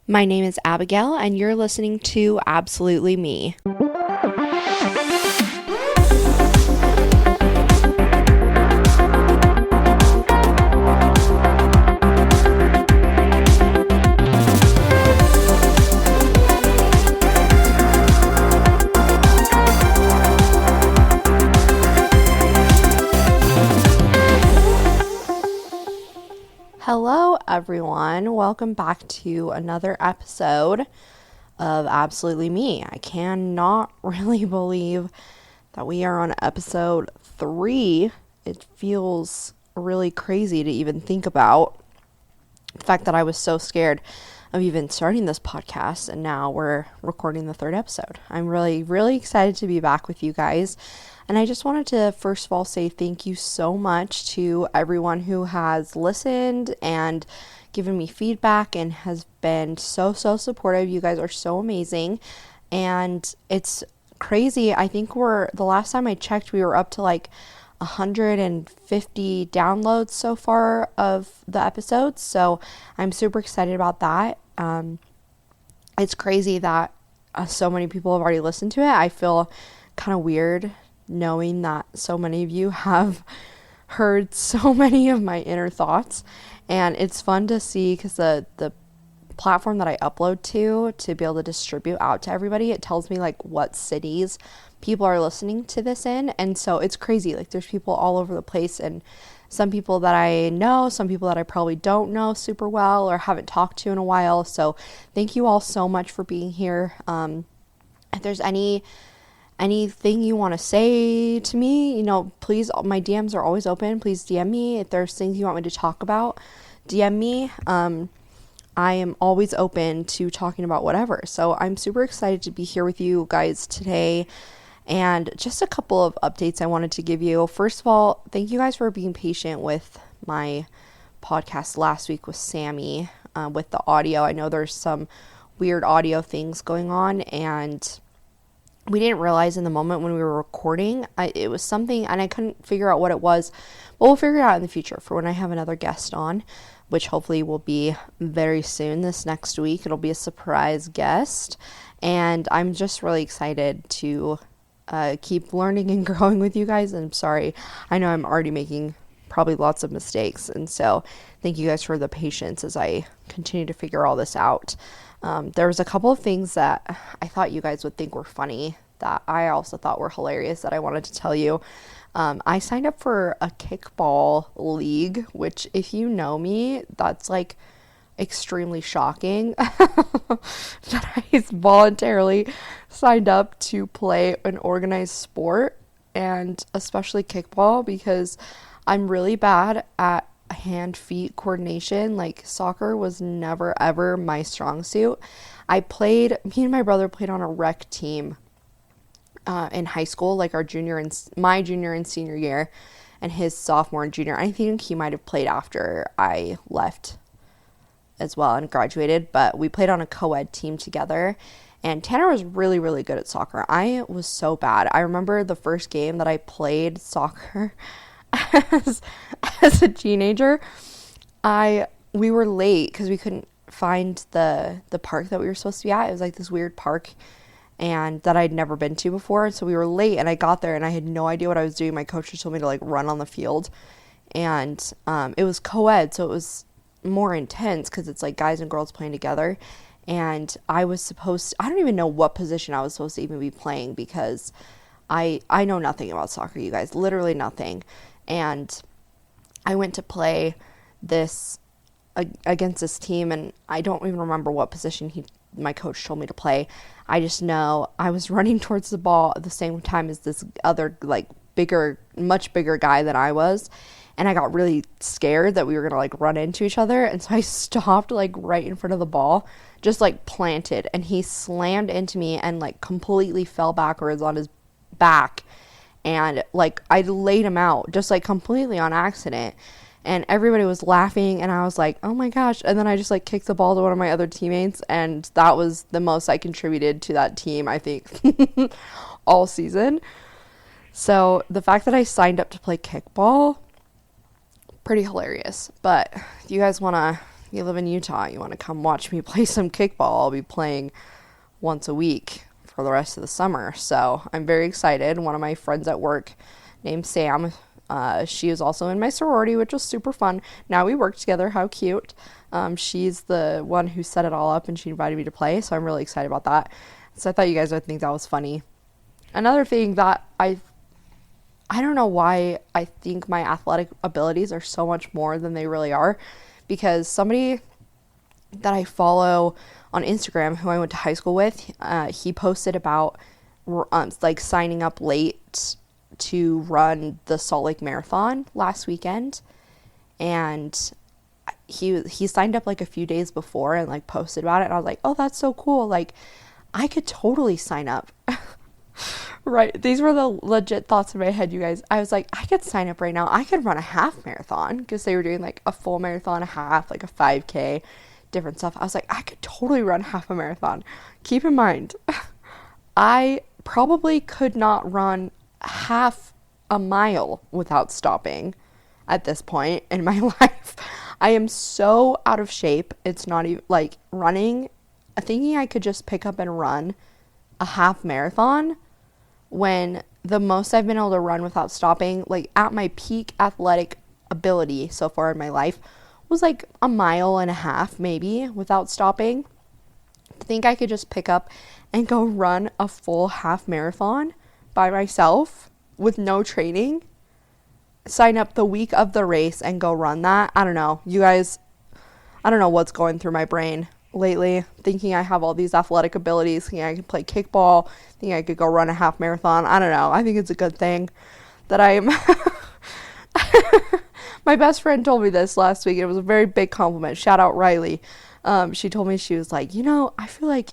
My name is Abigail, and you're listening to Absolutely Me. Hello, everyone. Welcome back to another episode of Absolutely Me. I cannot really believe that we are on episode 3. It feels really crazy to even think about the fact that I was so scared of even starting this podcast, and now we're recording the 3rd episode. I'm really, really excited to be back with you guys. And I just wanted to, first of all, say thank you so much to everyone who has listened and given me feedback and has been so supportive. You guys are so amazing. And it's crazy. I think the last time I checked, we were up to like 150 downloads so far of the episodes. So I'm super excited about that. It's crazy that so many people have already listened to it. I feel kind of weird knowing that so many of you have heard so many of my inner thoughts, and it's fun to see because the platform that I upload to be able to distribute out to everybody, it tells me like what cities people are listening to this in. And so it's crazy, like there's people all over the place, and some people that I know, some people that I probably don't know super well or haven't talked to in a while. So thank you all so much for being here. If there's anything you want to say to me, please, my DMs are always open. Please DM me. If there's things you want me to talk about, DM me. I am always open to talking about whatever. So I'm super excited to be here with you guys today. And just a couple of updates I wanted to give you. First of all, thank you guys for being patient with my podcast last week with Sammy, with the audio. I know there's some weird audio things going on, and we didn't realize in the moment when we were recording, it was something, and I couldn't figure out what it was, but we'll figure it out in the future for when I have another guest on, which hopefully will be very soon this next week. It'll be a surprise guest, and I'm just really excited to keep learning and growing with you guys. And I'm sorry, I know I'm already making probably lots of mistakes, and so thank you guys for the patience as I continue to figure all this out. There was a couple of things that I thought you guys would think were funny that I also thought were hilarious that I wanted to tell you. I signed up for a kickball league, which if you know me, that's like extremely shocking that I voluntarily signed up to play an organized sport, and especially kickball, because I'm really bad at hand-feet coordination. Like soccer was never ever my strong suit. Me and my brother played on a rec team in high school, like my junior and senior year, and his sophomore and junior. I think he might have played after I left as well and graduated, but we played on a co-ed team together, and Tanner was really, really good at soccer. I was so bad. I remember the first game that I played soccer as a teenager, we were late because we couldn't find the park that we were supposed to be at. It was like this weird park and that I'd never been to before. So we were late, and I got there and I had no idea what I was doing. My coach just told me to like run on the field, and it was co-ed, so it was more intense because it's like guys and girls playing together. And I don't even know what position I was supposed to even be playing, because I know nothing about soccer, you guys, literally nothing. And I went to play against this team, and I don't even remember what position my coach told me to play. I just know I was running towards the ball at the same time as this other like much bigger guy than I was, and I got really scared that we were gonna like run into each other, and so I stopped like right in front of the ball, just like planted, and he slammed into me and like completely fell backwards on his back. And like I laid him out just like completely on accident, and everybody was laughing, and I was like, oh my gosh. And then I just like kicked the ball to one of my other teammates, and that was the most I contributed to that team, I think, all season. So the fact that I signed up to play kickball, pretty hilarious. But if you guys want to you live in Utah, you want to come watch me play some kickball. I'll be playing once a week for the rest of the summer. So I'm very excited. One of my friends at work named Sam, she is also in my sorority, which was super fun. Now we work together. How cute. She's the one who set it all up and she invited me to play. So I'm really excited about that. So I thought you guys would think that was funny. Another thing that I don't know why I think my athletic abilities are so much more than they really are, because somebody that I follow on Instagram who I went to high school with, he posted about like signing up late to run the Salt Lake Marathon last weekend, and he signed up like a few days before and like posted about it, and I was like, oh, that's so cool, like I could totally sign up. Right, these were the legit thoughts in my head, you guys. I was like, I could sign up right now. I could run a half marathon, because they were doing like a full marathon, a half, like a 5K, different stuff. I was like, I could totally run half a marathon. Keep in mind, I probably could not run half a mile without stopping at this point in my life. I am so out of shape. It's not even like running. Thinking I could just pick up and run a half marathon when the most I've been able to run without stopping, like at my peak athletic ability so far in my life, was like a mile and a half maybe without stopping. To think I could just pick up and go run a full half marathon by myself with no training, sign up the week of the race and go run that. I don't know, you guys, I don't know what's going through my brain lately, thinking I have all these athletic abilities, thinking I can play kickball, thinking I could go run a half marathon. I don't know. I think it's a good thing that I'm my best friend told me this last week. It was a very big compliment. Shout out Riley. She told me, she was like, you know, I feel like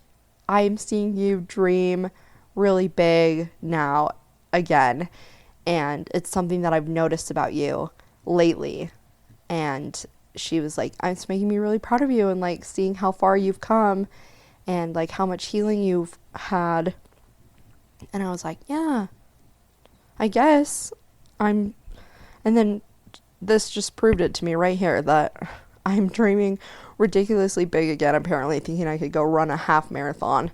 I'm seeing you dream really big now again, and it's something that I've noticed about you lately. And she was like, it's making me really proud of you, and like seeing how far you've come and like how much healing you've had. And I was like, yeah, I guess and then this just proved it to me right here, that I'm dreaming ridiculously big again, apparently, thinking I could go run a half marathon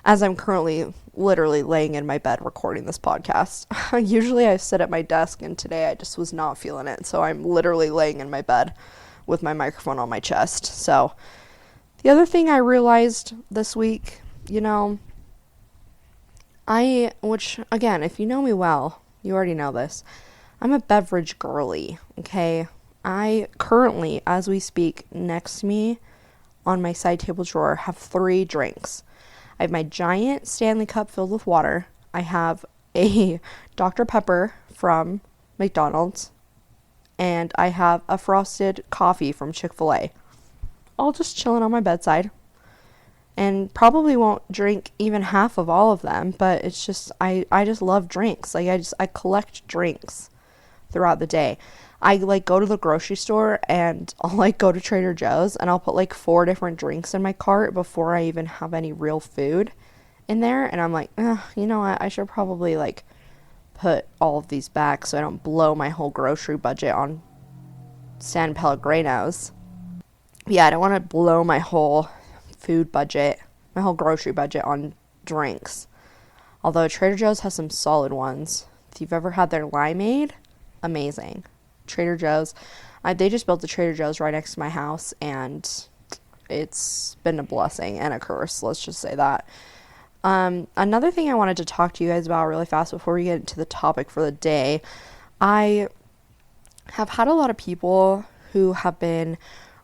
as I'm currently literally laying in my bed recording this podcast. Usually I sit at my desk, and today I just was not feeling it, so I'm literally laying in my bed with my microphone on my chest. So the other thing I realized this week, you know, which again, if you know me well, you already know this, I'm a beverage girly, okay? I currently, as we speak, next to me on my side table drawer have 3 drinks. I have my giant Stanley cup filled with water. I have a Dr. Pepper from McDonald's, and I have a frosted coffee from Chick-fil-A. All just chilling on my bedside. And probably won't drink even half of all of them, but it's just, I just love drinks. Like, I collect drinks throughout the day. I like go to the grocery store, and I'll like go to Trader Joe's, and I'll put like 4 different drinks in my cart before I even have any real food in there. And I'm like, you know what, I should probably like put all of these back so I don't blow my whole grocery budget on San Pellegrinos. But yeah, I don't want to blow my whole food budget, my whole grocery budget on drinks. Although Trader Joe's has some solid ones. If you've ever had their limeade, amazing. Trader Joe's. They just built a Trader Joe's right next to my house, and it's been a blessing and a curse, let's just say that. Another thing I wanted to talk to you guys about really fast before we get into the topic for the day, I have had a lot of people who have been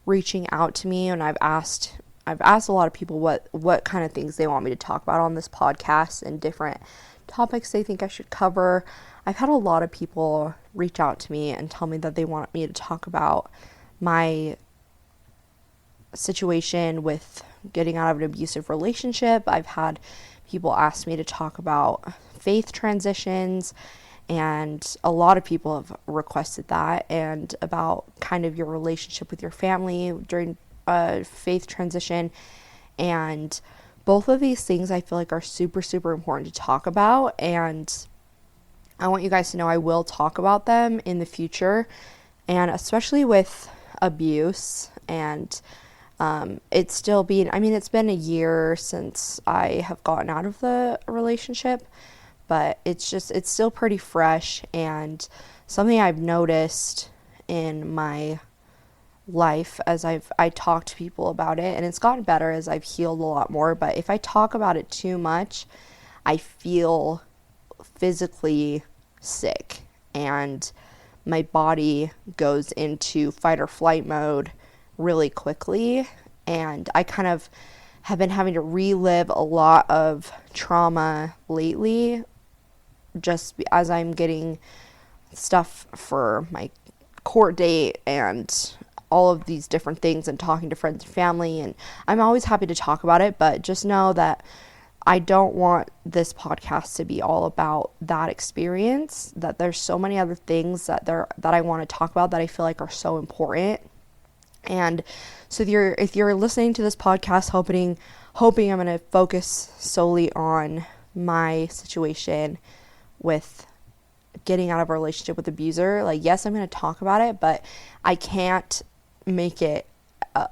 reaching out to me, and I've asked a lot of people what kind of things they want me to talk about on this podcast and different topics they think I should cover. I've had a lot of people reach out to me and tell me that they want me to talk about my situation with getting out of an abusive relationship. I've had people ask me to talk about faith transitions, and a lot of people have requested that, and about kind of your relationship with your family during a faith transition. And both of these things I feel like are super, super important to talk about, and I want you guys to know I will talk about them in the future. And especially with abuse, And it's still been, I mean, it's been a year since I have gotten out of the relationship, but it's still pretty fresh. And something I've noticed in my life as I talk to people about it, and it's gotten better as I've healed a lot more, but if I talk about it too much, I feel physically sick, and my body goes into fight or flight mode really quickly. And I kind of have been having to relive a lot of trauma lately, just as I'm getting stuff for my court date and all of these different things, and talking to friends and family. And I'm always happy to talk about it, but just know that I don't want this podcast to be all about that experience, that there's so many other things that I want to talk about that I feel like are so important. And so if you're listening to this podcast hoping I'm going to focus solely on my situation with getting out of a relationship with abuser, like, yes, I'm going to talk about it, but I can't make it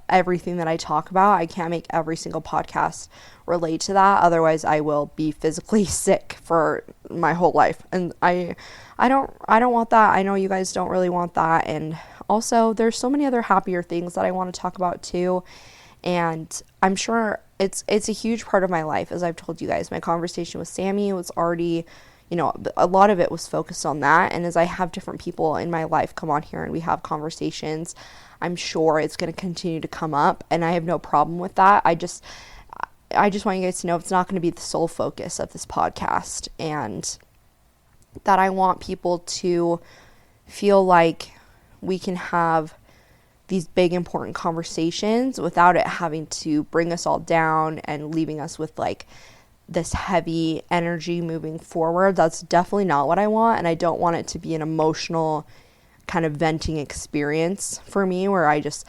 everything that I talk about. I can't make every single podcast relate to that. Otherwise, I will be physically sick for my whole life. And I don't want that. I know you guys don't really want that. And also, there's so many other happier things that I want to talk about too. And I'm sure it's a huge part of my life. As I've told you guys, my conversation with Sammy was already, a lot of it was focused on that. And as I have different people in my life come on here and we have conversations, I'm sure it's going to continue to come up, and I have no problem with that. I just want you guys to know it's not going to be the sole focus of this podcast, and that I want people to feel like we can have these big important conversations without it having to bring us all down and leaving us with like this heavy energy moving forward. That's definitely not what I want, and I don't want it to be an emotional kind of venting experience for me where I just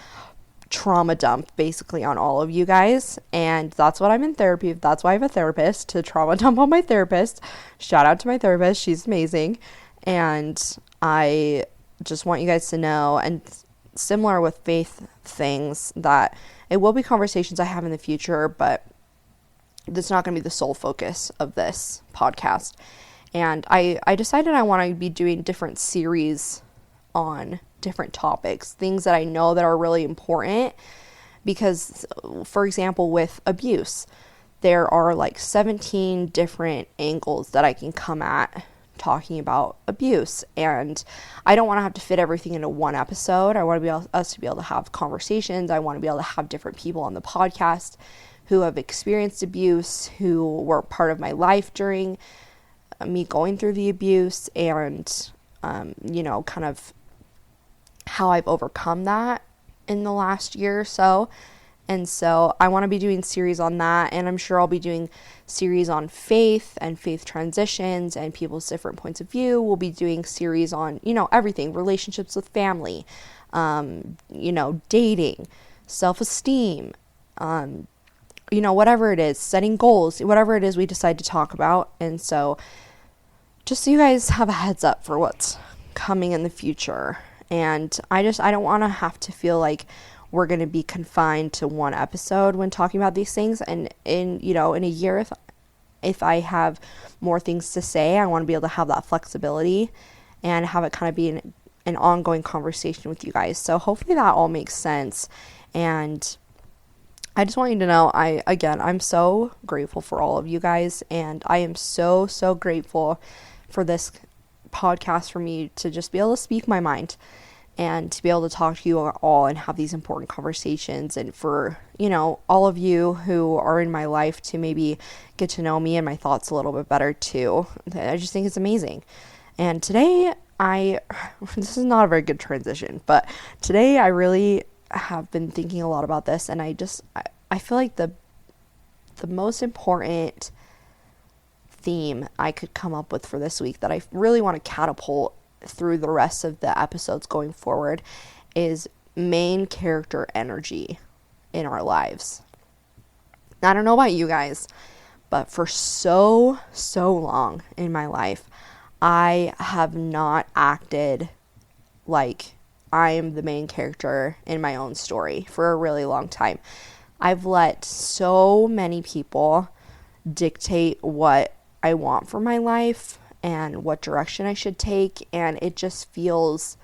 trauma dump basically on all of you guys. And that's what I'm in therapy. That's why I have a therapist, to trauma dump on my therapist. Shout out to my therapist. She's amazing. And I just want you guys to know, and similar with faith things, that it will be conversations I have in the future, but that's not going to be the sole focus of this podcast. And I decided I want to be doing different series on different topics, things that I know that are really important, because, for example, with abuse, there are like 17 different angles that I can come at talking about abuse, and I don't want to have to fit everything into one episode. I want us to be able to have conversations. I want to be able to have different people on the podcast who have experienced abuse, who were part of my life during me going through the abuse, and kind of how I've overcome that in the last year or so. And so I want to be doing series on that, and I'm sure I'll be doing series on faith and faith transitions and people's different points of view. We'll be doing series on, everything, relationships with family, dating, self-esteem, whatever it is, setting goals, whatever it is we decide to talk about. And so just so you guys have a heads up for what's coming in the future. And I don't want to have to feel like we're going to be confined to one episode when talking about these things. And in a year, if I have more things to say, I want to be able to have that flexibility and have it kind of be an ongoing conversation with you guys. So hopefully that all makes sense. And I just want you to know, I'm so grateful for all of you guys. And I am so, so grateful for this podcast, for me to just be able to speak my mind and to be able to talk to you all and have these important conversations, and for all of you who are in my life to maybe get to know me and my thoughts a little bit better too. I just think it's amazing. And today this is not a very good transition, but today I really have been thinking a lot about this, and I feel like the most important theme I could come up with for this week that I really want to catapult through the rest of the episodes going forward is main character energy in our lives. I don't know about you guys, but for so long in my life, I have not acted like I'm the main character in my own story for a really long time. I've let so many people dictate what I want for my life and what direction I should take, and it just feels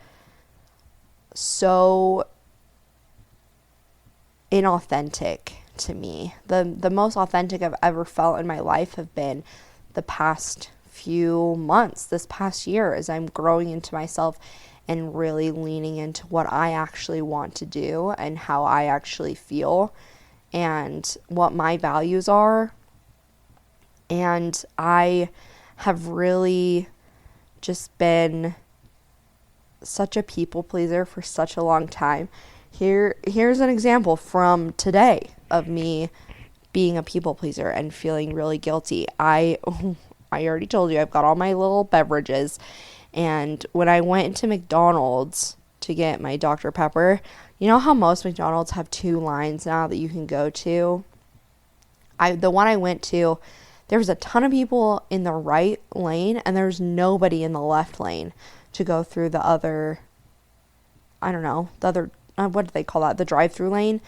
so inauthentic to me. The most authentic I've ever felt in my life have been the past few months, this past year, as I'm growing into myself and really leaning into what I actually want to do and how I actually feel and what my values are. And I have really just been such a people pleaser for such a long time. Here's an example from today of me being a people pleaser and feeling really guilty. I already told you I've got all my little beverages, and when I went into McDonald's to get my Dr. Pepper, you know how most McDonald's have 2 lines now that you can go to? The one I went to, there was a ton of people in the right lane and there was nobody in the left lane to go through the other, I don't know, the other, what do they call that? The drive-through lane.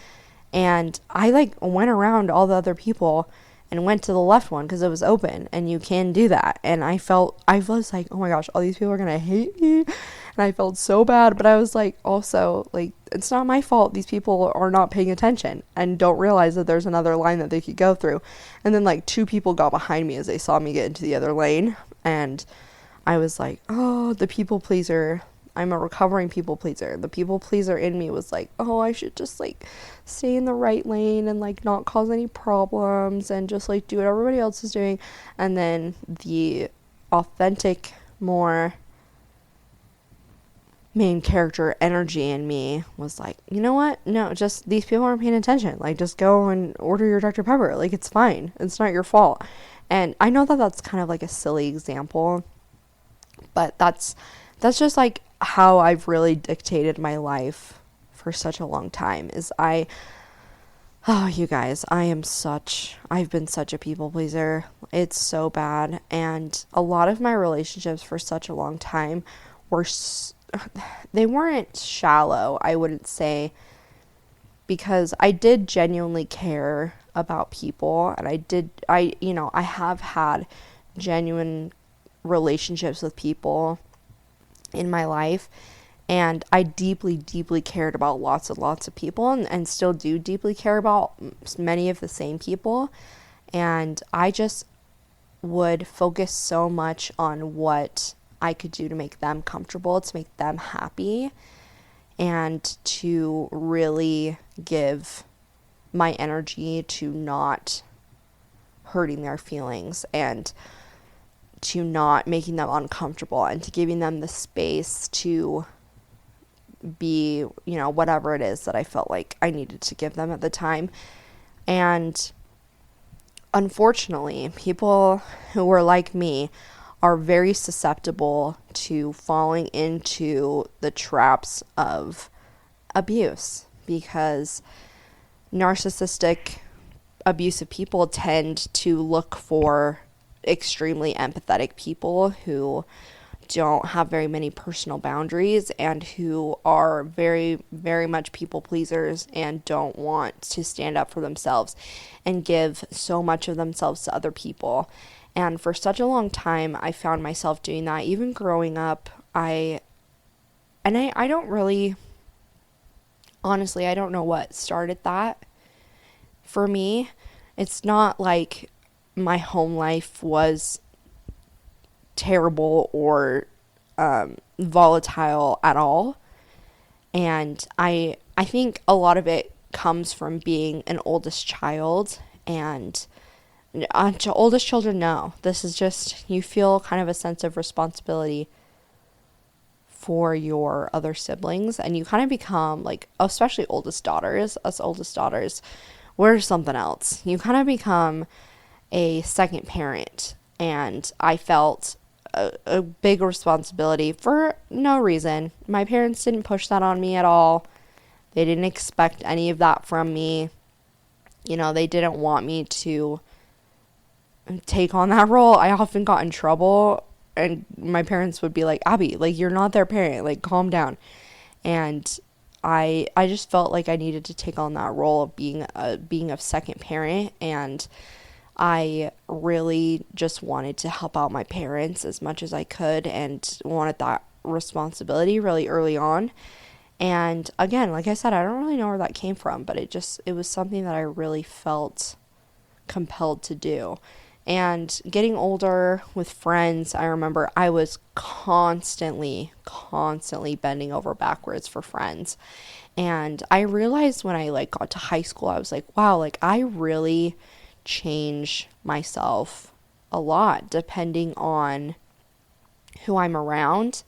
And I went around all the other people and went to the left one because it was open and you can do that. And I was like, oh my gosh, all these people are going to hate me. And I felt so bad, but I was like, also, it's not my fault. These people are not paying attention and don't realize that there's another line that they could go through. And then 2 people got behind me as they saw me get into the other lane. And I was like, oh, the people pleaser. I'm a recovering people pleaser. The people pleaser in me was like, oh, I should just stay in the right lane and not cause any problems and just do what everybody else is doing. And then the authentic, more main character energy in me was like, you know what? No, just these people aren't paying attention. Just go and order your Dr. Pepper. It's fine. It's not your fault. And I know that that's kind of a silly example, but that's just how I've really dictated my life for such a long time. You guys, I've been such a people pleaser. It's so bad. And a lot of my relationships for such a long time they weren't shallow, I wouldn't say, because I did genuinely care about people, and I have had genuine relationships with people in my life, and I deeply, deeply cared about lots and lots of people, and still do deeply care about many of the same people, and I just would focus so much on what I could do to make them comfortable, to make them happy, and to really give my energy to not hurting their feelings and to not making them uncomfortable and to giving them the space to be, whatever it is that I felt like I needed to give them at the time. And unfortunately, people who were like me are very susceptible to falling into the traps of abuse, because narcissistic, abusive people tend to look for extremely empathetic people who don't have very many personal boundaries and who are very, very much people pleasers and don't want to stand up for themselves and give so much of themselves to other people. And for such a long time, I found myself doing that. Even growing up, I don't really, honestly, I don't know what started that for me. It's not like my home life was terrible or volatile at all. And I think a lot of it comes from being an oldest child, and oldest children know this is just, you feel kind of a sense of responsibility for your other siblings, and you kind of become especially oldest daughters, we're something else. You kind of become a second parent, and I felt a big responsibility for no reason. My parents didn't push that on me at all. They didn't expect any of that from me. They didn't want me to take on that role. I often got in trouble, and my parents would be like, Abby, you're not their parent, calm down. And I just felt like I needed to take on that role of being a second parent, and I really just wanted to help out my parents as much as I could and wanted that responsibility really early on. And again, like I said, I don't really know where that came from, but it was something that I really felt compelled to do. And getting older with friends, I remember I was constantly bending over backwards for friends. And I realized when I like got to high school, I was like, wow, like I really change myself a lot depending on who I'm around.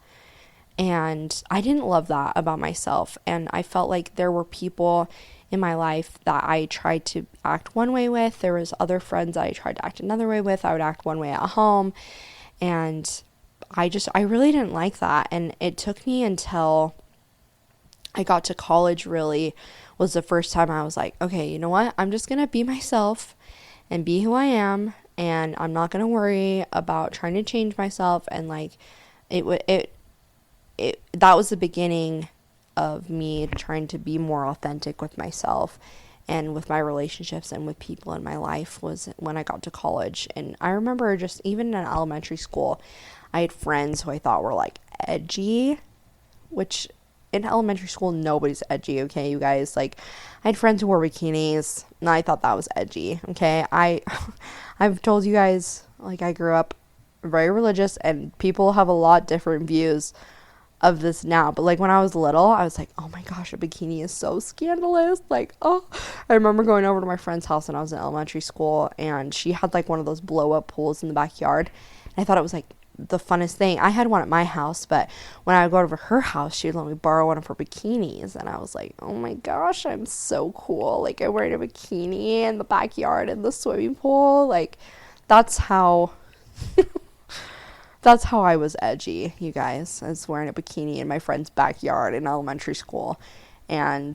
And I didn't love that about myself. And I felt like there were people in my life that I tried to act one way with. There was other friends I tried to act another way with. I would act one way at home. And I really didn't like that. And it took me until I got to college really was the first time I was like, okay, you know what? I'm just going to be myself and be who I am. And I'm not going to worry about trying to change myself. And like, that was the beginning of me trying to be more authentic with myself and with my relationships and with people in my life was when I got to college. And I remember just even in elementary school, I had friends who I thought were like edgy, which in elementary school, nobody's edgy, okay, you guys? Like, I had friends who wore bikinis, and I thought that was edgy, okay? I've told you guys, like, I grew up very religious, and people have a lot different views of this now, but like when I was little, I was like, oh my gosh, a bikini is so scandalous. Like, oh, I remember going over to my friend's house when I was in elementary school, and she had like one of those blow up pools in the backyard, and I thought it was like the funnest thing. I had one at my house, but when I would go over to her house, she would let me borrow one of her bikinis, and I was like, oh my gosh, I'm so cool. Like, I'm wearing a bikini in the backyard in the swimming pool. Like, that's how that's how I was edgy, you guys. I was wearing a bikini in my friend's backyard in elementary school. And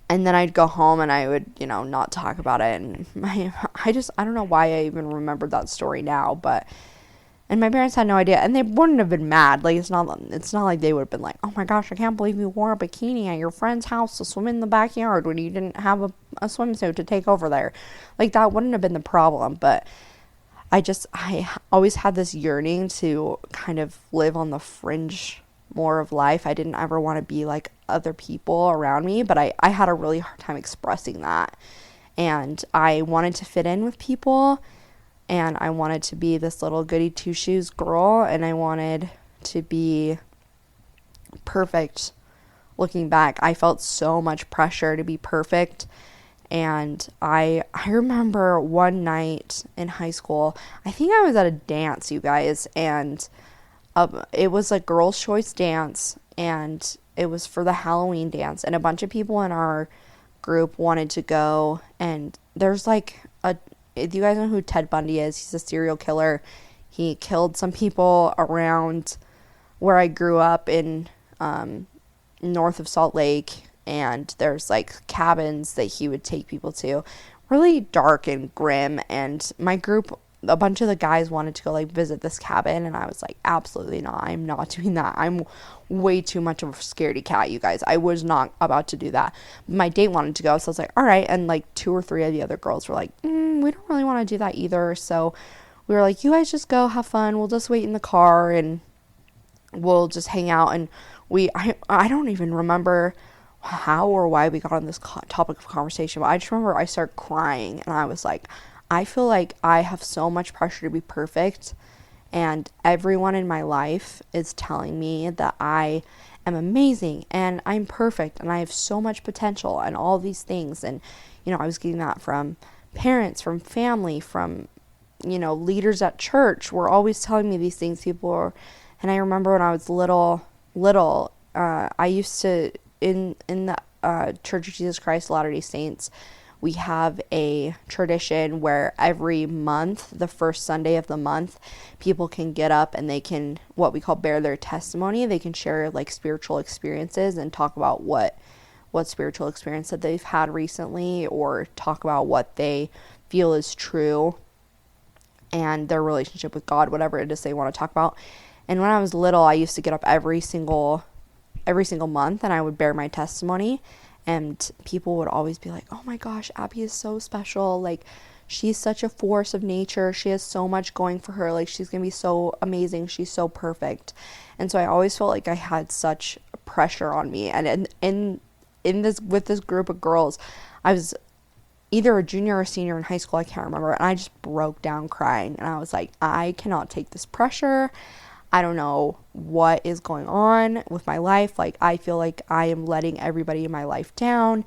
then I'd go home and I would, not talk about it. And I don't know why I even remembered that story now, but, and my parents had no idea, and they wouldn't have been mad. Like, it's not like they would have been like, oh my gosh, I can't believe you wore a bikini at your friend's house to swim in the backyard when you didn't have a swimsuit to take over there. Like, that wouldn't have been the problem, but I always had this yearning to kind of live on the fringe more of life. I didn't ever want to be like other people around me, but I had a really hard time expressing that. And I wanted to fit in with people, and I wanted to be this little goody two-shoes girl, and I wanted to be perfect. Looking back, I felt so much pressure to be perfect. And I remember one night in high school, I think I was at a dance, you guys, and it was a girls' choice dance, and it was for the Halloween dance, and a bunch of people in our group wanted to go, and there's like if you guys know who Ted Bundy is, he's a serial killer. He killed some people around where I grew up in north of Salt Lake. And there's like cabins that he would take people to, really dark and grim. And my group, a bunch of the guys wanted to go like visit this cabin, and I was like, absolutely not. I'm not doing that. I'm way too much of a scaredy cat, you guys. I was not about to do that. My date wanted to go, so I was like, all right. And like 2 or 3 of the other girls were like, we don't really want to do that either. So we were like, you guys just go have fun. We'll just wait in the car and we'll just hang out. And I don't even remember how or why we got on this topic of conversation, but I just remember I started crying, and I was like, I feel like I have so much pressure to be perfect, and everyone in my life is telling me that I am amazing and I'm perfect and I have so much potential and all these things. And I was getting that from parents, from family, from leaders at church were always telling me these things. And I remember when I was little, I used to in the Church of Jesus Christ of Latter-day Saints, we have a tradition where every month, the first Sunday of the month, people can get up and they can, what we call, bear their testimony. They can share like spiritual experiences and talk about what spiritual experience that they've had recently, or talk about what they feel is true and their relationship with God, whatever it is they want to talk about. And when I was little, I used to get up every single every single month, and I would bear my testimony, and people would always be like, oh my gosh, Abby is so special, like she's such a force of nature, she has so much going for her, like she's gonna be so amazing, she's so perfect. And so I always felt like I had such pressure on me, and in this, with this group of girls, I was either a junior or a senior in high school, I can't remember, and I just broke down crying, and I was like, I cannot take this pressure. I don't know what is going on with my life. Like, I feel like I am letting everybody in my life down.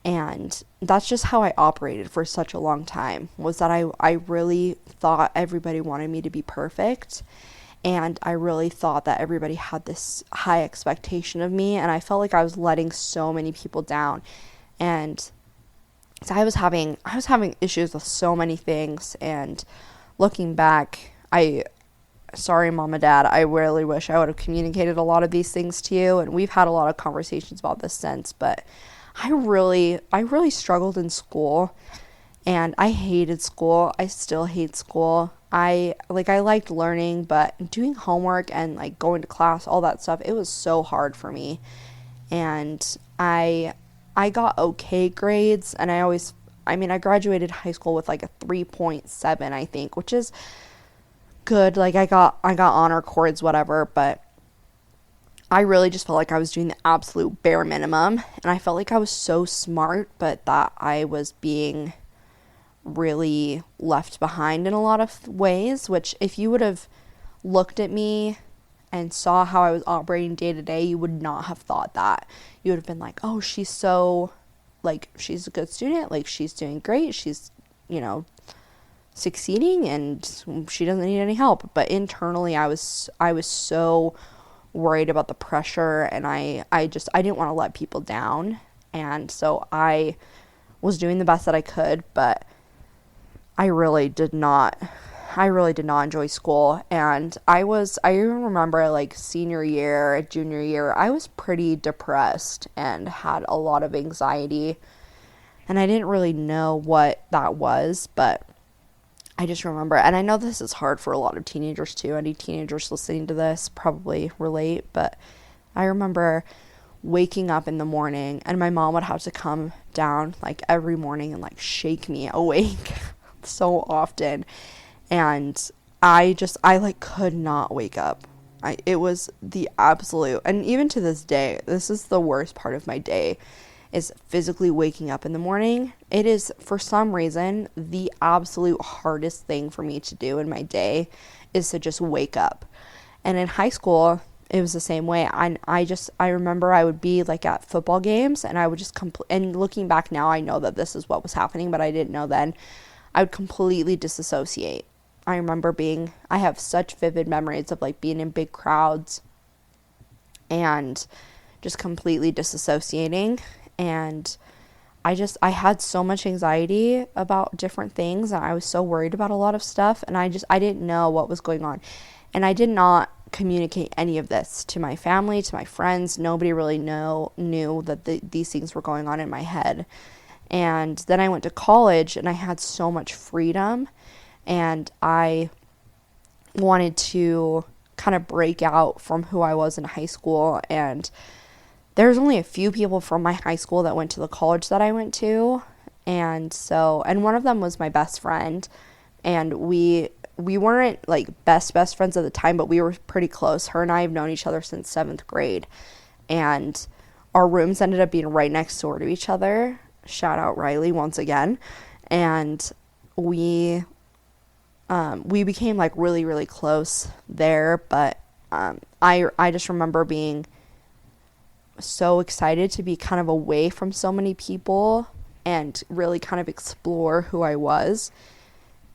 And that's just how I operated for such a long time, was that I really thought everybody wanted me to be perfect. And I really thought that everybody had this high expectation of me. And I felt like I was letting so many people down. And so I was having issues with so many things. And looking back, sorry, mom and dad, I really wish I would have communicated a lot of these things to you, and we've had a lot of conversations about this since, but I really struggled in school, and I hated school. I still hate school. I liked learning, but doing homework and like going to class, all that stuff, it was so hard for me. And I got okay grades, and I graduated high school with like a 3.7, I think, which is good. Like I got honor cords, whatever, but I really just felt like I was doing the absolute bare minimum, and I felt like I was so smart, but that I was being really left behind in a lot of ways, which if you would have looked at me and saw how I was operating day to day, you would not have thought that. You would have been like, oh, she's so, like, she's a good student, like she's doing great, she's, succeeding, and she doesn't need any help. But internally I was so worried about the pressure, and I didn't want to let people down, and so I was doing the best that I could, but I really did not enjoy school. And I even remember like senior year, junior year, I was pretty depressed and had a lot of anxiety, and I didn't really know what that was, but I just remember, and I know this is hard for a lot of teenagers too. Any teenagers listening to this probably relate, but I remember waking up in the morning, and my mom would have to come down like every morning and like shake me awake so often. And I like could not wake up. It was the absolute, and even to this day, this is the worst part of my day, is physically waking up in the morning. It is, for some reason, the absolute hardest thing for me to do in my day is to just wake up. And in high school, it was the same way. I remember I would be like at football games, and I would just and looking back now, I know that this is what was happening, but I didn't know then. I would completely disassociate. I remember I have such vivid memories of like being in big crowds and just completely disassociating. And I had so much anxiety about different things, and I was so worried about a lot of stuff, and I didn't know what was going on. And I did not communicate any of this to my family, to my friends. Nobody really knew that these things were going on in my head. And then I went to college, and I had so much freedom, and I wanted to kind of break out from who I was in high school. And there's only a few people from my high school that went to the college that I went to. And one of them was my best friend, and we weren't like best friends at the time, but we were pretty close. Her and I have known each other since 7th grade, and our rooms ended up being right next door to each other. Shout out Riley once again. And we became like really, really close there. But I just remember being so excited to be kind of away from so many people and really kind of explore who I was,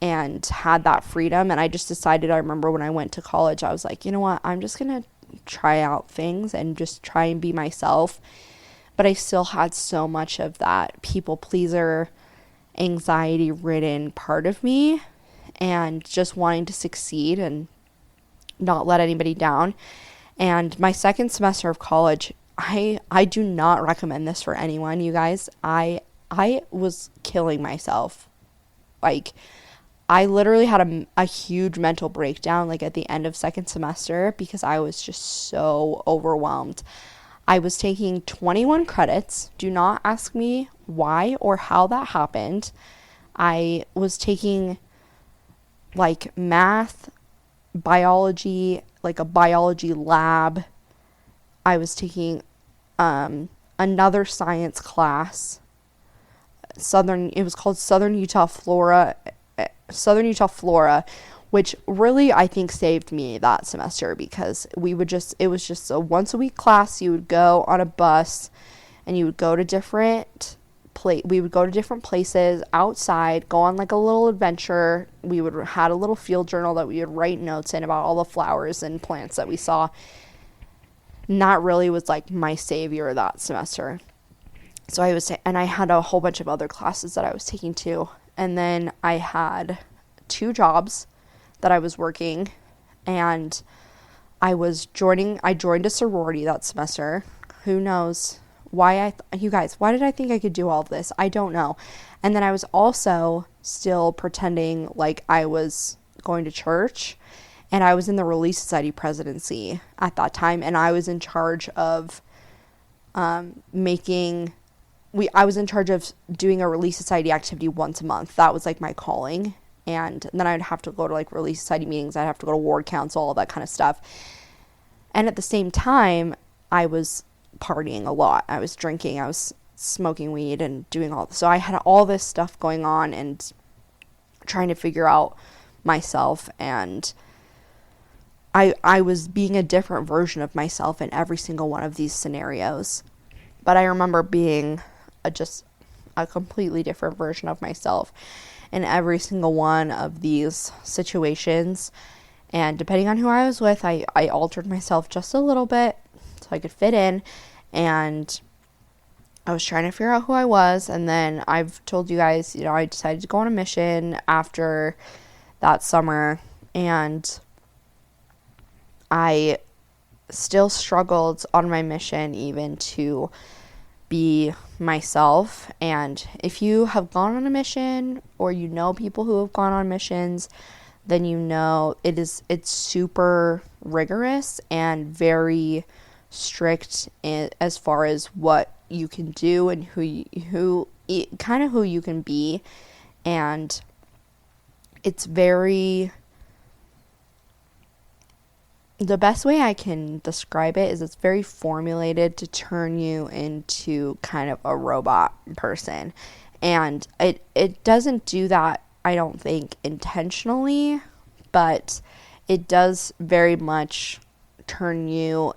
and had that freedom. And I just decided, I remember when I went to college, I was like, you know what, I'm just gonna try out things and just try and be myself. But I still had so much of that people pleaser, anxiety ridden part of me, and just wanting to succeed and not let anybody down. And my second semester of college, I do not recommend this for anyone, you guys. I was killing myself. Like, I literally had a huge mental breakdown like at the end of second semester, because I was just so overwhelmed. I was taking 21 credits. Do not ask me why or how that happened. I was taking like math, biology, like a biology lab. I was taking another science class. It was called Southern Utah Flora, which really I think saved me that semester, because it was just a once a week class. You would go on a bus and you would go to we would go to different places outside, go on like a little adventure. We had a little field journal that we would write notes in about all the flowers and plants that we saw. And that really was like my savior that semester. So and I had a whole bunch of other classes that I was taking too. And then I had 2 jobs that I was working, and I joined a sorority that semester. Who knows why you guys, why did I think I could do all of this? I don't know. And then I was also still pretending like I was going to church, and I was in the Relief Society presidency at that time, and I was in charge of I was in charge of doing a Relief Society activity once a month. That was like my calling. And then I'd have to go to like Relief Society meetings. I'd have to go to ward council, all that kind of stuff. And at the same time, I was partying a lot. I was drinking. I was smoking weed and doing all this. So I had all this stuff going on and trying to figure out myself. And I was being a different version of myself in every single one of these scenarios. But I remember being just a completely different version of myself in every single one of these situations. And depending on who I was with, I altered myself just a little bit so I could fit in. And I was trying to figure out who I was. And then I've told you guys, I decided to go on a mission after that summer. And I still struggled on my mission even to be myself. And if you have gone on a mission, or you know people who have gone on missions, then it's super rigorous and very strict as far as what you can do and who you can be. And it's the best way I can describe it is it's very formulated to turn you into kind of a robot person. And it doesn't do that, I don't think, intentionally, but it does very much turn you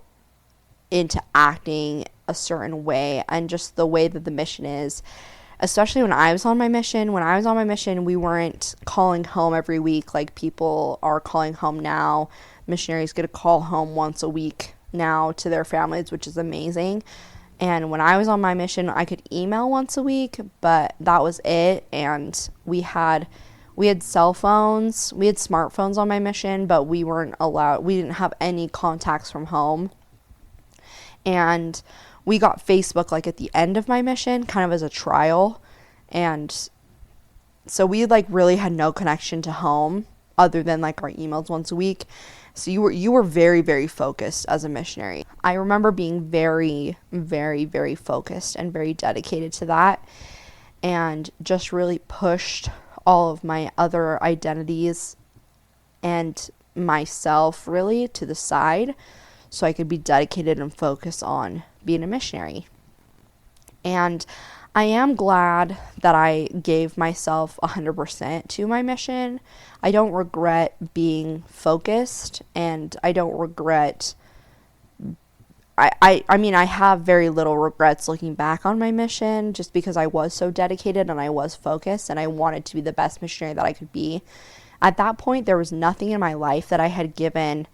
into acting a certain way, and just the way that the mission is. Especially when I was on my mission. When I was on my mission, we weren't calling home every week like people are calling home now. Missionaries get a call home once a week now to their families, which is amazing. And when I was on my mission, I could email once a week, but that was it. And we had cell phones, we had smartphones on my mission, but we didn't have any contacts from home. And we got Facebook like at the end of my mission, kind of as a trial. And so we like really had no connection to home other than like our emails once a week. So you were very, very focused as a missionary. I remember being very, very, very focused and very dedicated to that, and just really pushed all of my other identities and myself really to the side so I could be dedicated and focused on being a missionary. And I am glad that I gave myself 100% to my mission. I don't regret being focused, and I don't regret... I mean, I have very little regrets looking back on my mission, just because I was so dedicated and I was focused and I wanted to be the best missionary that I could be. At that point, there was nothing in my life that I had given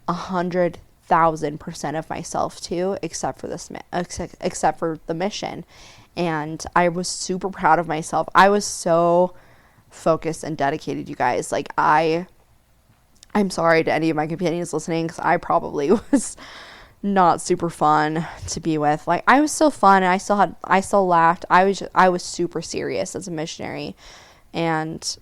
100,000% of myself to, except for the mission. And I was super proud of myself. I was so focused and dedicated, you guys. Like, I'm sorry to any of my companions listening, because I probably was not super fun to be with. Like, I was still fun, and I still laughed. I was super serious as a missionary, and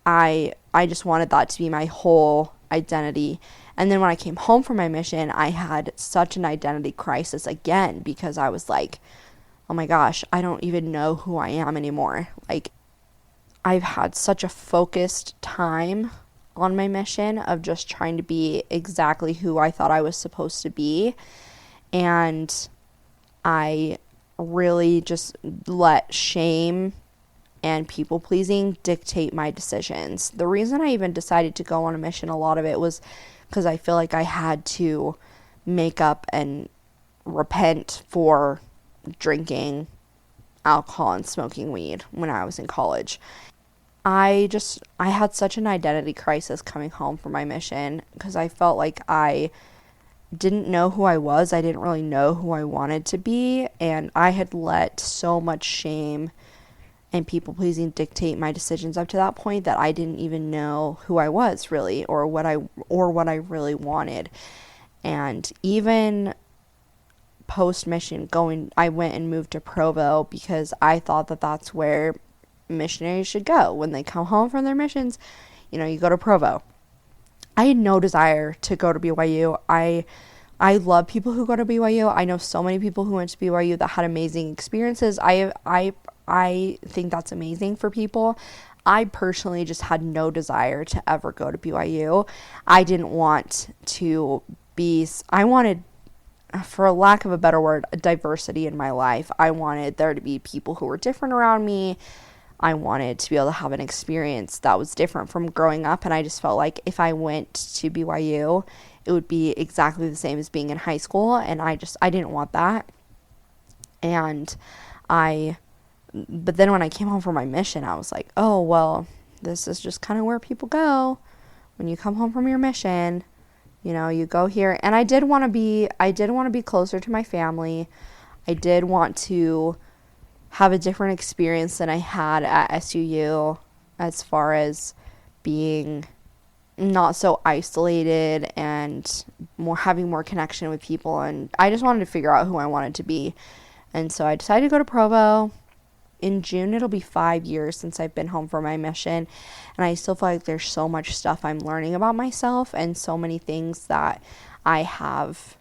I just wanted that to be my whole identity. And then when I came home from my mission, I had such an identity crisis again, because I was like, oh my gosh, I don't even know who I am anymore. Like, I've had such a focused time on my mission of just trying to be exactly who I thought I was supposed to be. And I really just let shame and people pleasing dictate my decisions. The reason I even decided to go on a mission, a lot of it was because I feel like I had to make up and repent for drinking alcohol and smoking weed when I was in college. I had such an identity crisis coming home from my mission, because I felt like I didn't know who I was. I didn't really know who I wanted to be, and I had let so much shame and people pleasing dictate my decisions up to that point that I didn't even know who I was really, or what I really wanted. And even post mission I went and moved to Provo, because I thought that that's where missionaries should go when they come home from their missions. You go to Provo. I had no desire to go to BYU. I love people who go to BYU. I know so many people who went to BYU that had amazing experiences. I think that's amazing for people. I personally just had no desire to ever go to BYU. I didn't want to I wanted, for lack of a better word, a diversity in my life. I wanted there to be people who were different around me. I wanted to be able to have an experience that was different from growing up, and I just felt like if I went to BYU, it would be exactly the same as being in high school, and I didn't want that. But then when I came home from my mission, I was like, oh, well, this is just kind of where people go when you come home from your mission. You go here, and I did want to be closer to my family. I did want to have a different experience than I had at SUU, as far as being not so isolated and having more connection with people. And I just wanted to figure out who I wanted to be. And so I decided to go to Provo. In June, it'll be 5 years since I've been home from my mission, and I still feel like there's so much stuff I'm learning about myself, and so many things that I have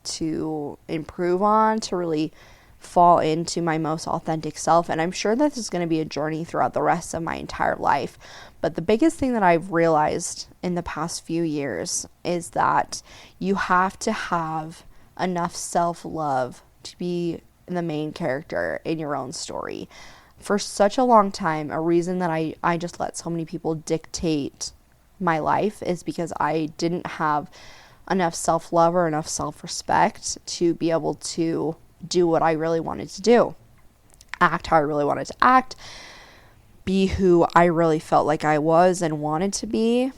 to improve on to really fall into my most authentic self. And I'm sure that this is going to be a journey throughout the rest of my entire life. But the biggest thing that I've realized in the past few years is that you have to have enough self-love to be the main character in your own story. For such a long time, a reason that I just let so many people dictate my life is because I didn't have enough self-love or enough self-respect to be able to do what I really wanted to do. Act how I really wanted to act. Be who I really felt like I was and wanted to be.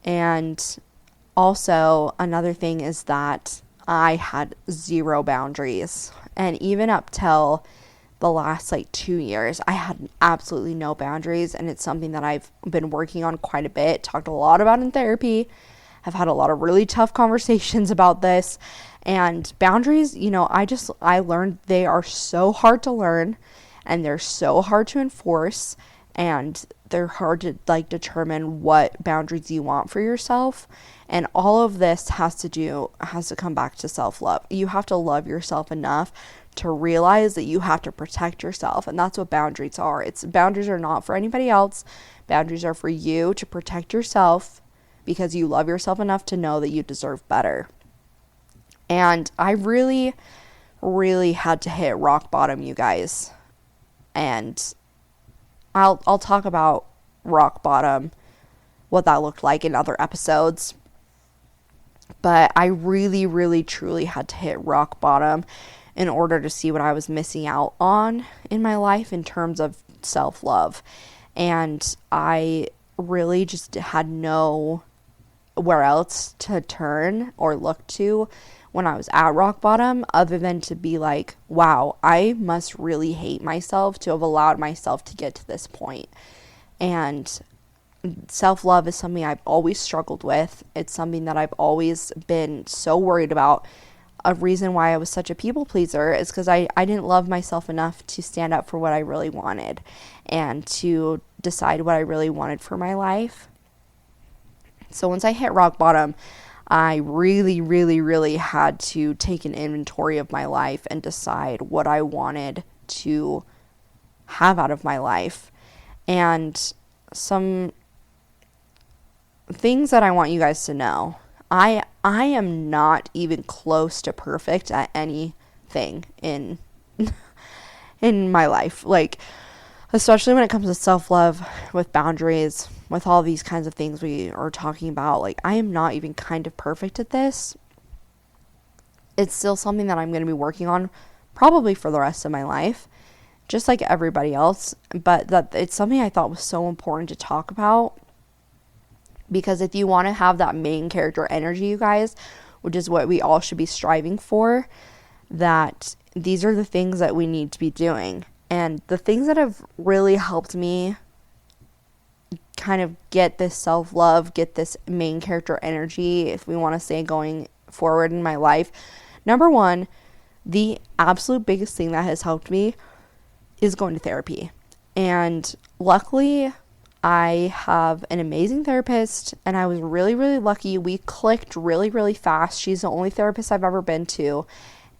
And also, another thing is that I had zero boundaries. And even up till the last 2 years, I had absolutely no boundaries. And it's something that I've been working on quite a bit, talked a lot about in therapy. I've had a lot of really tough conversations about this. And boundaries, I learned they are so hard to learn, and they're so hard to enforce, and they're hard to determine what boundaries you want for yourself. And all of this has to come back to self-love. You have to love yourself enough to realize that you have to protect yourself. And that's what boundaries are. Boundaries are not for anybody else. Boundaries are for you to protect yourself, because you love yourself enough to know that you deserve better. And I really, really had to hit rock bottom, you guys. And I'll talk about rock bottom, what that looked like in other episodes. But I really, really, truly had to hit rock bottom in order to see what I was missing out on in my life in terms of self-love. And I really just had nowhere else to turn or look to when I was at rock bottom, other than to be like, wow, I must really hate myself to have allowed myself to get to this point. And self-love is something I've always struggled with. It's something that I've always been so worried about. A reason why I was such a people pleaser is because I didn't love myself enough to stand up for what I really wanted and to decide what I really wanted for my life. So once I hit rock bottom, I really, really, really had to take an inventory of my life and decide what I wanted to have out of my life. And some things that I want you guys to know. I am not even close to perfect at anything in in my life. Like, especially when it comes to self-love, with boundaries, with all these kinds of things we are talking about. Like, I am not even kind of perfect at this. It's still something that I'm going to be working on probably for the rest of my life, just like everybody else. But that it's something I thought was so important to talk about, because if you want to have that main character energy, you guys, which is what we all should be striving for, that these are the things that we need to be doing. And the things that have really helped me kind of get this self-love, get this main character energy, if we want to say, going forward in my life. Number one, the absolute biggest thing that has helped me is going to therapy. And luckily, I have an amazing therapist, and I was really, really lucky. We clicked really, really fast. She's the only therapist I've ever been to,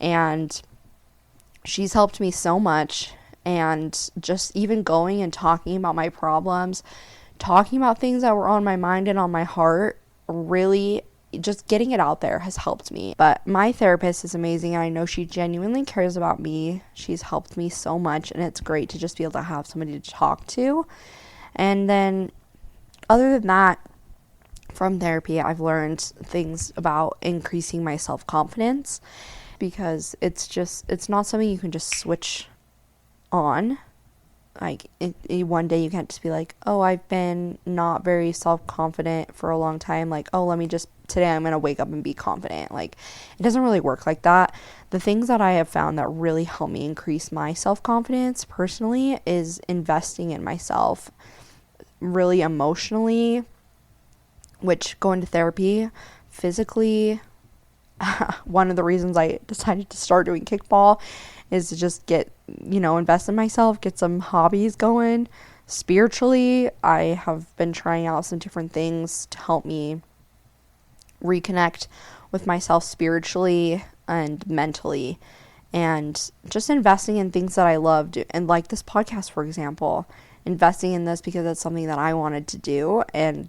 and she's helped me so much. And just even going and talking about my problems, talking about things that were on my mind and on my heart, really just getting it out there has helped me. But my therapist is amazing, and I know she genuinely cares about me. She's helped me so much, and it's great to just be able to have somebody to talk to. And then other than that, from therapy, I've learned things about increasing my self-confidence, because it's not something you can just switch on. Like, one day you can't just be like, oh, I've been not very self-confident for a long time, like, oh, today I'm gonna wake up and be confident. Like, it doesn't really work like that. The things that I have found that really help me increase my self-confidence personally is investing in myself, really emotionally, which going to therapy, physically. One of the reasons I decided to start doing kickball is to just invest in myself, get some hobbies going. Spiritually, I have been trying out some different things to help me reconnect with myself spiritually and mentally, and just investing in things that I loved, and like this podcast, for example, investing in this because it's something that I wanted to do, and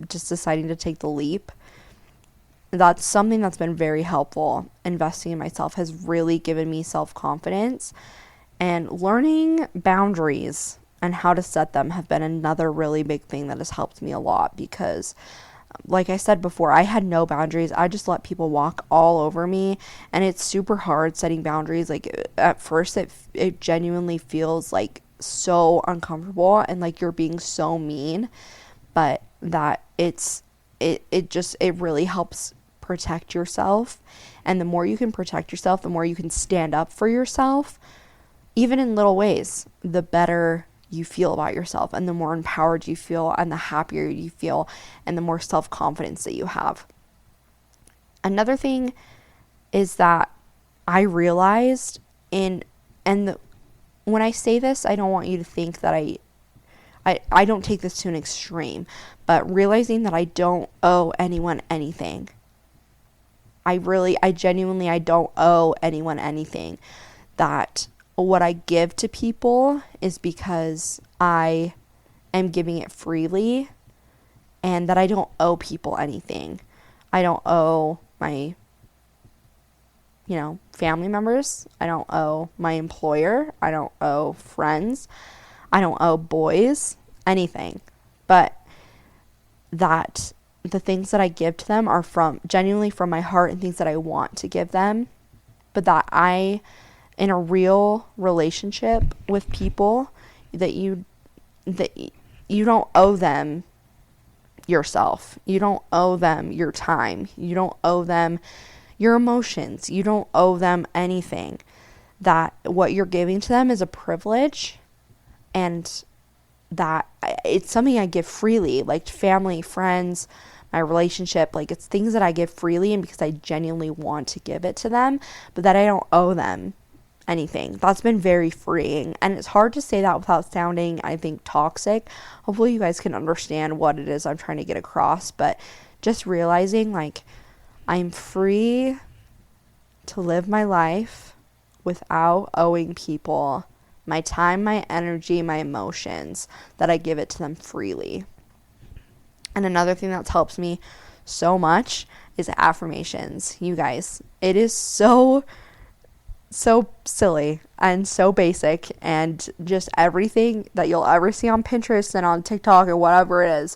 just deciding to take the leap. That's something that's been very helpful. Investing in myself has really given me self-confidence, and learning boundaries and how to set them have been another really big thing that has helped me a lot, because like I said before, I had no boundaries. I just let people walk all over me, and it's super hard setting boundaries. Like, at first it genuinely feels like so uncomfortable and like you're being so mean, but that it really helps protect yourself. And the more you can protect yourself, the more you can stand up for yourself, even in little ways, the better you feel about yourself, and the more empowered you feel, and the happier you feel, and the more self-confidence that you have. Another thing is that I realized when I say this, I don't want you to think that I don't take this to an extreme, but realizing that I don't owe anyone anything. I don't owe anyone anything. That what I give to people is because I am giving it freely, and that I don't owe people anything. I don't owe my, family members. I don't owe my employer. I don't owe friends. I don't owe boys anything. But that the things that I give to them are genuinely from my heart, and things that I want to give them. But that in a real relationship with people, that you don't owe them yourself. You don't owe them your time. You don't owe them your emotions. You don't owe them anything. That what you're giving to them is a privilege, and that it's something I give freely, like family, friends, my relationship. Like, it's things that I give freely, and because I genuinely want to give it to them, but that I don't owe them anything. That's been very freeing, and it's hard to say that without sounding, I think, toxic. Hopefully you guys can understand what it is I'm trying to get across, but just realizing like I'm free to live my life without owing people my time, my energy, my emotions, that I give it to them freely. And another thing that's helped me so much is affirmations. You guys, it is so silly and so basic, and just everything that you'll ever see on Pinterest and on TikTok or whatever it is.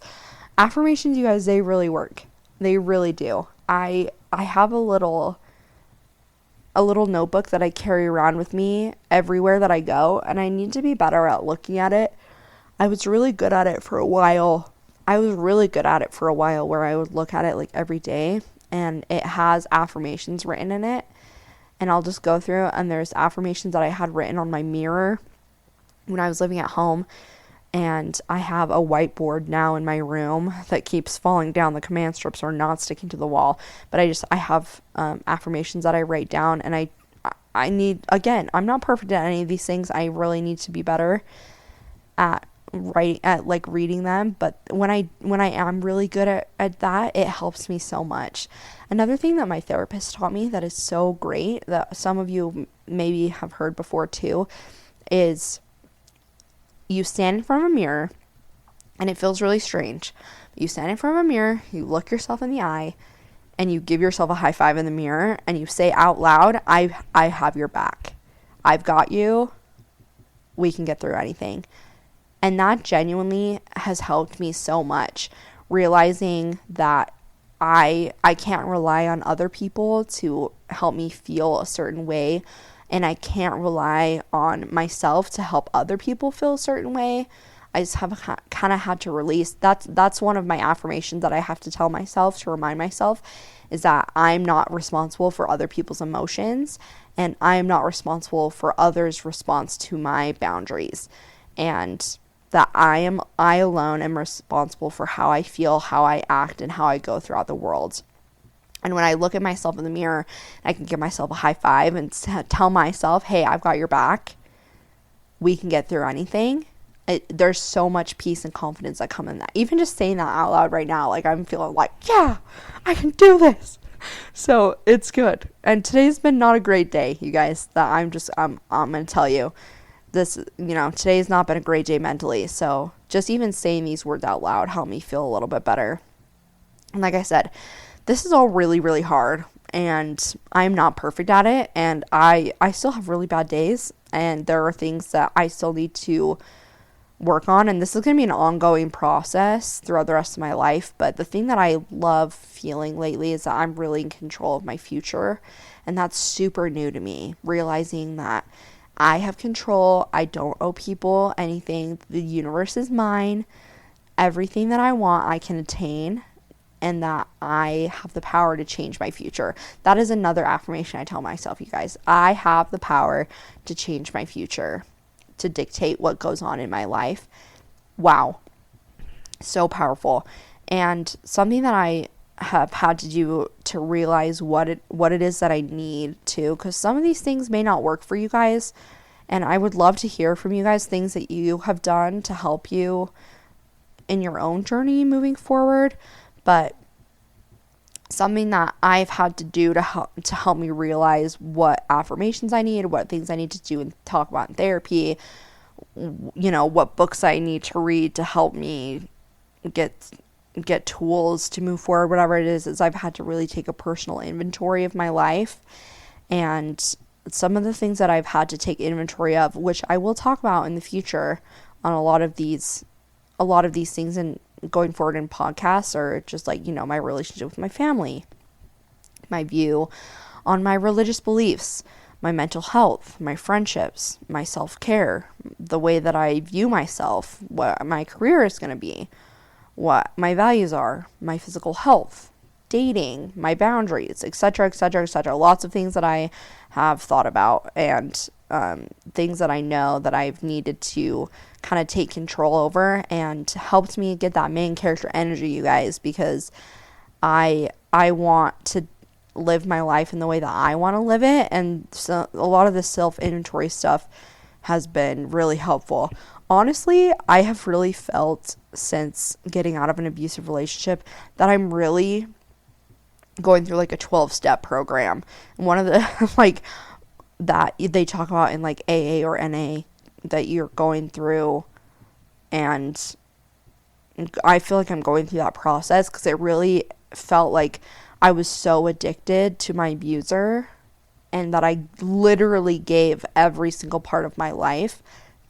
Affirmations, you guys, they really work. They really do. I have a little notebook that I carry around with me everywhere that I go, and I need to be better at looking at it. I was really good at it for a while. Where I would look at it like every day, and it has affirmations written in it. And I'll just go through, and there's affirmations that I had written on my mirror when I was living at home. And I have a whiteboard now in my room that keeps falling down. The command strips are not sticking to the wall. But I have affirmations that I write down. And I need, again, I'm not perfect at any of these things. I really need to be better at reading them. But when I am really good at that, it helps me so much. Another thing that my therapist taught me that is so great, that some of you maybe have heard before too, is you stand in front of a mirror, and it feels really strange. You stand in front of a mirror, you look yourself in the eye, and you give yourself a high five in the mirror, and you say out loud, I have your back. I've got you. We can get through anything. And that genuinely has helped me so much, realizing that I can't rely on other people to help me feel a certain way, and I can't rely on myself to help other people feel a certain way. I just have kind of had to release. That's one of my affirmations that I have to tell myself, to remind myself, is that I'm not responsible for other people's emotions, and I'm not responsible for others' response to my boundaries, and that I alone am responsible for how I feel, how I act, and how I go throughout the world. And when I look at myself in the mirror, I can give myself a high five and tell myself, hey, I've got your back. We can get through anything. There's so much peace and confidence that come in that. Even just saying that out loud right now, like I'm feeling like, yeah, I can do this. So it's good. And today's been not a great day, you guys, that I'm going to tell you. This, today's not been a great day mentally. So just even saying these words out loud helped me feel a little bit better. And like I said, this is all really, really hard, and I'm not perfect at it. And I still have really bad days, and there are things that I still need to work on. And this is going to be an ongoing process throughout the rest of my life. But the thing that I love feeling lately is that I'm really in control of my future. And that's super new to me, realizing that I have control. I don't owe people anything. The universe is mine. Everything that I want, I can attain, and that I have the power to change my future. That is another affirmation I tell myself, you guys. I have the power to change my future, to dictate what goes on in my life. Wow. So powerful. And something that I have had to do to realize what it is that I need to, because some of these things may not work for you guys, and I would love to hear from you guys things that you have done to help you in your own journey moving forward. But something that I've had to do to help me realize what affirmations I need, what things I need to do and talk about in therapy, what books I need to read to help me get tools to move forward, whatever it is I've had to really take a personal inventory of my life. And some of the things that I've had to take inventory of, which I will talk about in the future on a lot of these things, and going forward in podcasts, or just like, my relationship with my family, my view on my religious beliefs, my mental health, my friendships, my self-care, the way that I view myself, what my career is going to be, what my values are, my physical health, dating, my boundaries, etc., etc., etc. Lots of things that I have thought about, and things that I know that I've needed to kind of take control over, and helped me get that main character energy, you guys, because I want to live my life in the way that I want to live it. And so a lot of the self-inventory stuff has been really helpful. honestly, I have really felt since getting out of an abusive relationship that I'm really going through like a 12-step program. And one of the like that they talk about in like AA or NA that you're going through, and I feel like I'm going through that process because it really felt like I was so addicted to my abuser, and that I literally gave every single part of my life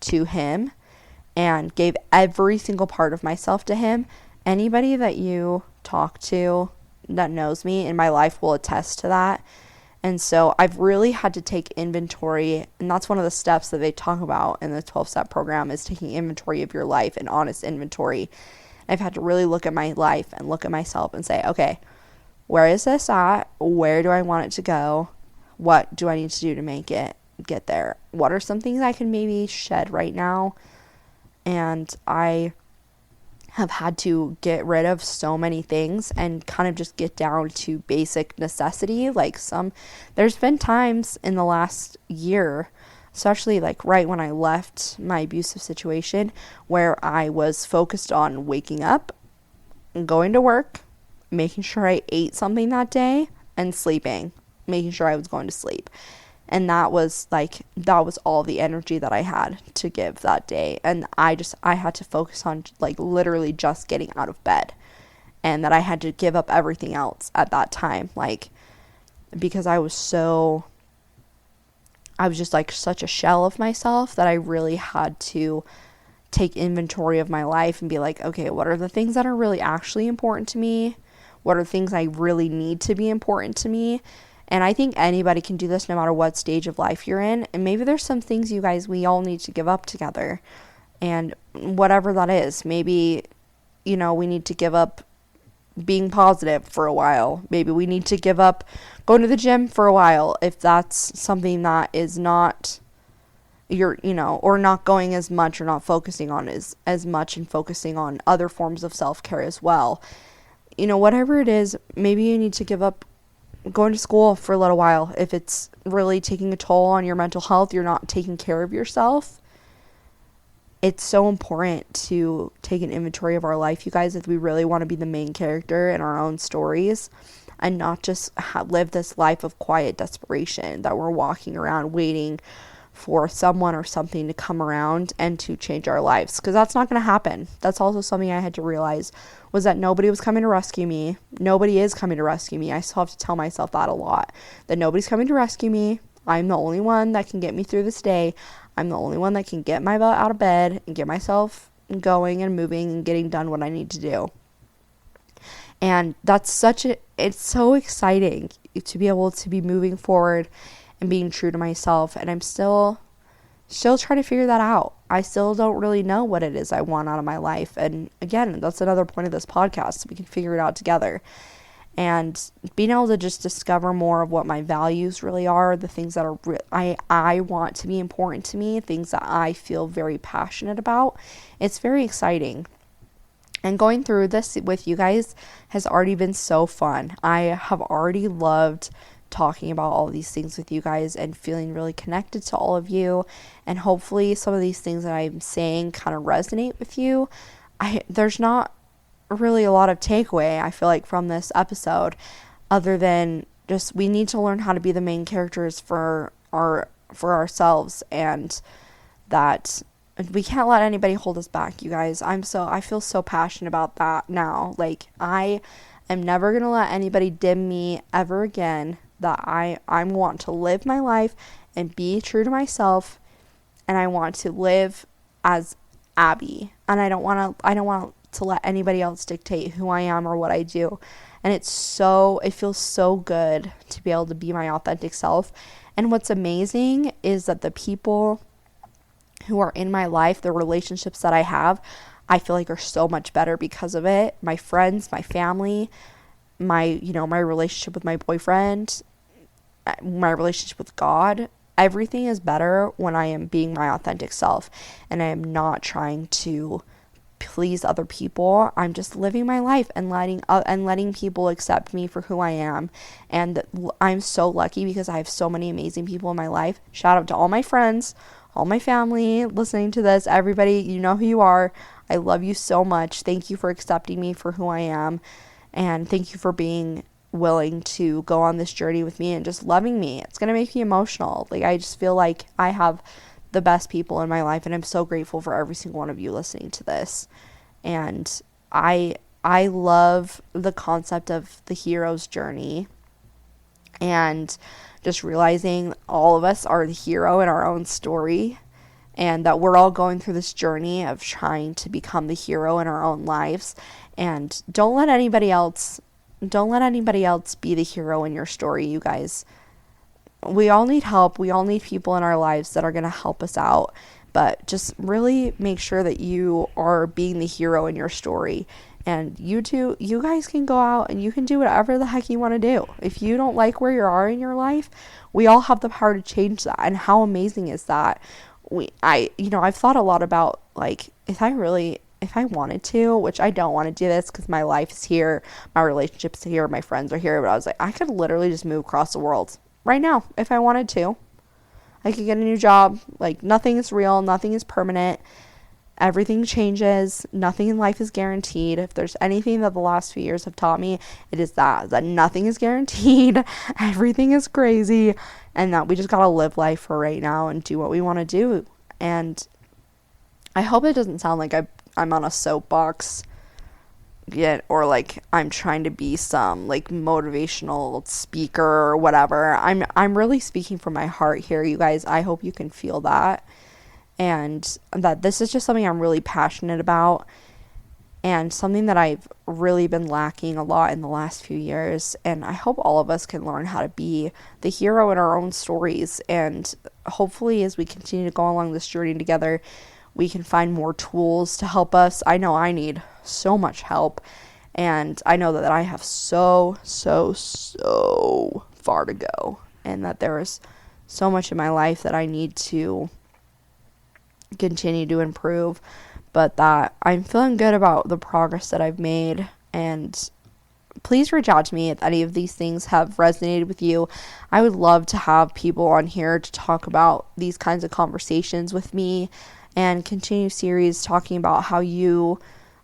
to him and gave every single part of myself to him. Anybody that you talk to that knows me in my life will attest to that. And so I've really had to take inventory, and that's one of the steps that they talk about in the 12-step program, is taking inventory of your life, an honest inventory. I've had to really look at my life and look at myself and say, okay, where is this at? Where do I want it to go? What do I need to do to make it get there? What are some things I can maybe shed right now? And I have had to get rid of so many things and kind of just get down to basic necessity. Like there's been times in the last year, especially like right when I left my abusive situation, where I was focused on waking up, going to work, making sure I ate something that day, and sleeping, making sure I was going to sleep. And that was all the energy that I had to give that day. And I had to focus on like literally just getting out of bed, and that I had to give up everything else at that time. Like, because I was just like such a shell of myself that I really had to take inventory of my life and be like, okay, what are the things that are really actually important to me? What are things I really need to be important to me? And I think anybody can do this no matter what stage of life you're in. And maybe there's some things we all need to give up together. And whatever that is, maybe, we need to give up being positive for a while. Maybe we need to give up going to the gym for a while if that's something that is not or not going as much, or not focusing on as much, and focusing on other forms of self-care as well. Whatever it is, maybe you need to give up going to school for a little while if it's really taking a toll on your mental health, you're not taking care of yourself. It's so important to take an inventory of our life, you guys, if we really want to be the main character in our own stories, and not just live this life of quiet desperation that we're walking around waiting for someone or something to come around and to change our lives, because that's not going to happen. That's also something I had to realize, was that nobody was coming to rescue me. Nobody is coming to rescue me. I still have to tell myself that a lot, that nobody's coming to rescue me. I'm the only one that can get me through this day. I'm the only one that can get my butt out of bed and get myself going and moving and getting done what I need to do. And it's so exciting to be able to be moving forward and being true to myself. And I'm still trying to figure that out. I still don't really know what it is I want out of my life. And again, that's another point of this podcast. We can figure it out together. And being able to just discover more of what my values really are, the things that are I want to be important to me, things that I feel very passionate about. It's very exciting. And going through this with you guys has already been so fun. I have already loved talking about all these things with you guys and feeling really connected to all of you. And hopefully some of these things that I'm saying kind of resonate with you. There's not really a lot of takeaway, I feel like, from this episode, other than just we need to learn how to be the main characters for ourselves, and that we can't let anybody hold us back, you guys. I feel so passionate about that now. Like, I am never going to let anybody dim me ever again, that I want to live my life and be true to myself, and I want to live as Abby, and I don't want to let anybody else dictate who I am or what I do. And it feels so good to be able to be my authentic self. And what's amazing is that the people who are in my life, the relationships that I have, I feel like are so much better because of it. My friends, my family, my relationship with my boyfriend, my relationship with God, everything is better when I am being my authentic self, and I am not trying to please other people. I'm just living my life and letting people accept me for who I am. And I'm so lucky because I have so many amazing people in my life. Shout out to all my friends, all my family listening to this, everybody, you know who you are. I love you so much. Thank you for accepting me for who I am. And thank you for being willing to go on this journey with me and just loving me. It's going to make me emotional. Like, I just feel like I have the best people in my life, and I'm so grateful for every single one of you listening to this. And I love the concept of the hero's journey, and just realizing all of us are the hero in our own story, and that we're all going through this journey of trying to become the hero in our own lives. And don't let anybody else be the hero in your story, you guys. We all need help. We all need people in our lives that are going to help us out. But just really make sure that you are being the hero in your story. And you guys can go out and you can do whatever the heck you want to do. If you don't like where you are in your life, we all have the power to change that. And how amazing is that? I've thought a lot about, like, if I wanted to, which I don't want to do this because my life is here, my relationships are here, my friends are here, but I was like, I could literally just move across the world right now if I wanted to. I could get a new job. Like, nothing is real, nothing is permanent. Everything changes. Nothing in life is guaranteed. If there's anything that the last few years have taught me, it is that nothing is guaranteed. Everything is crazy, and that we just gotta live life for right now and do what we want to do. And I hope it doesn't sound like I'm on a soapbox yet, or like I'm trying to be some like motivational speaker or whatever. I'm really speaking from my heart here, you guys. I hope you can feel that, and that this is just something I'm really passionate about, and something that I've really been lacking a lot in the last few years. And I hope all of us can learn how to be the hero in our own stories, and hopefully as we continue to go along this journey together, we can find more tools to help us. I know I need so much help, and I know that I have so far to go, and that there is so much in my life that I need to continue to improve, but that I'm feeling good about the progress that I've made. And please reach out to me if any of these things have resonated with you. I would love to have people on here to talk about these kinds of conversations with me, and continue series talking about how you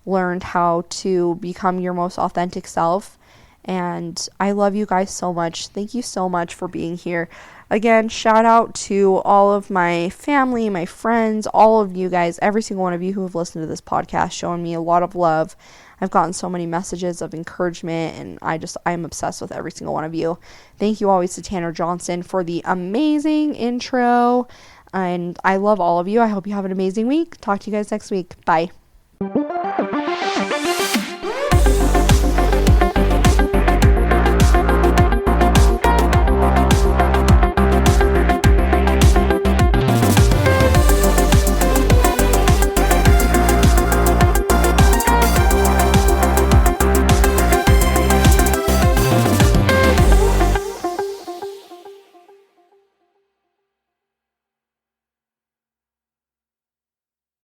learned how to become your most authentic self. And I love you guys so much. Thank you so much for being here. Again, shout out to all of my family, my friends, all of you guys, every single one of you who have listened to this podcast, showing me a lot of love. I've gotten so many messages of encouragement, and I'm obsessed with every single one of you. Thank you always to Tanner Johnson for the amazing intro. And I love all of you. I hope you have an amazing week. Talk to you guys next week. Bye.